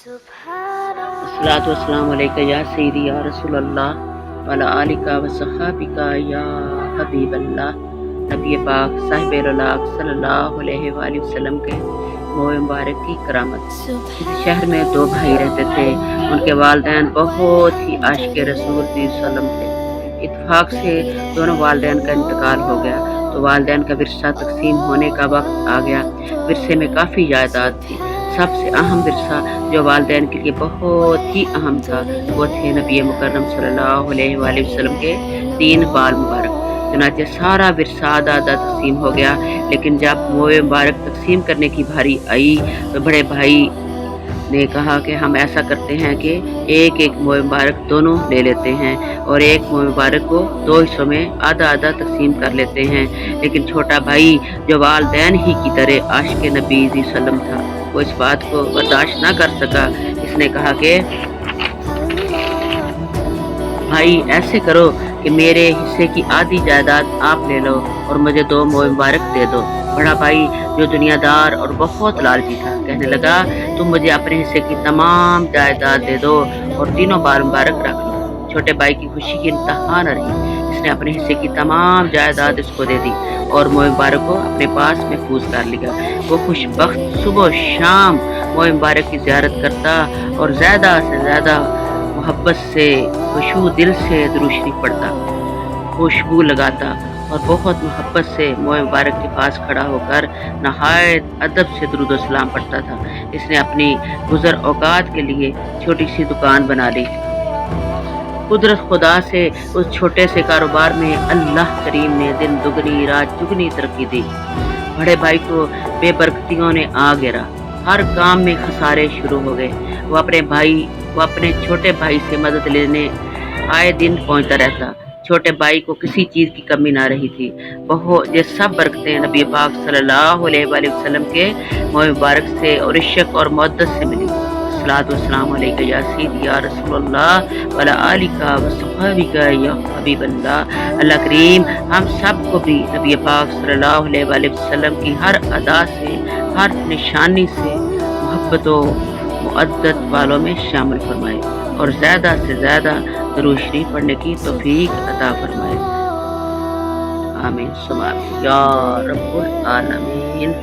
अस्सलातु वस्सलामु अलैका या सय्यदी या रसूल अल्लाह वाला आलिका व सहाबिका या हबीब अल्लाह। नबी पाक साहिब लाख सल्लल्लाहु अलैहि वसल्लम के मोए मुबारक की करामत। इस शहर में दो भाई रहते थे। उनके वालिदैन बहुत ही आशिक रसूल सल्लम थे। इत्तेफाक से दोनों वालिदैन का इंतकाल हो गया तो वालिदैन का विरसा तकसीम होने का वक्त आ गया। विरसे में काफ़ी जायदाद थी। सबसे अहम विरसा जो वालिदैन के लिए बहुत ही अहम था वो थे नबी मुकर्रम सल्लल्लाहु अलैहि वसल्लम के 3 बाल मुबारक। चुनांचे सारा विरसा आधा आधा तकसीम हो गया, लेकिन जब मोए मुबारक तकसीम करने की बारी आई तो बड़े भाई ने कहा कि हम ऐसा करते हैं कि एक एक मोए मुबारक दोनों ले लेते हैं और एक मोए मुबारक को 2 हिस्सों में आधा आधा तकसीम कर लेते हैं। लेकिन छोटा भाई जो वालिदैन ही की तरह आशिक नबी सल्लम था, वो इस बात को बर्दाश्त ना कर सका। इसने कहा कि भाई ऐसे करो कि मेरे हिस्से की आधी जायदाद आप ले लो और मुझे 2 मोए मुबारक दे दो। बड़ा भाई जो दुनियादार और बहुत लालची था कहने लगा, तुम मुझे अपने हिस्से की तमाम जायदाद दे दो और 3 बाल मुबारक रख लो। छोटे भाई की खुशी की इंतहा न रही। इसने अपने हिस्से की तमाम जायदाद उसको दे दी और मोए मुबारक को अपने पास महफूज कर लिया। वो खुशबख्त सुबह शाम मोए मुबारक की ज़ियारत करता और ज़्यादा से ज़्यादा मोहब्बत से खुशबू दिल से दुरूद शरीफ पढ़ता, खुशबू लगाता और बहुत मोहब्बत से मोए मुबारक के पास खड़ा होकर नहायत अदब से दुरूद व सलाम पढ़ता था। इसने अपनी गुज़र औकात के लिए छोटी सी दुकान बना ली। कुदरत खुदा से उस छोटे से कारोबार में अल्लाह करीम ने दिन दुगनी रात चुगनी तरक्की दी। बड़े भाई को बेबरकतियों ने आ घेरा। हर काम में खसारे शुरू हो गए। वो अपने छोटे भाई से मदद लेने आए दिन पहुंचता रहता। छोटे भाई को किसी चीज़ की कमी ना रही थी। बहुत ये सब बरकतें नबी पाक सल्लल्लाहु अलैहि वसल्लम के मोए मुबारक से और इश्क और मोहब्बत से मिली। अस्सलातु वस्सलामु अलैका या सय्यदी या रसूल अल्लाह वला आलिका व सहाबिका या हबीब अल्लाह। अल्लाह करीम हम सब को भी नबी पाक सल्लल्लाहु अलैहि वसल्लम की हर अदा से, हर निशानी से मोहब्बत व मुअद्दत वालों में शामिल फरमाए और ज़्यादा से ज़्यादा दुरूद शरीफ पढ़ने की तौफीक अता फरमाए। आमीन सुमा आमीन या रब्बुल आलमीन।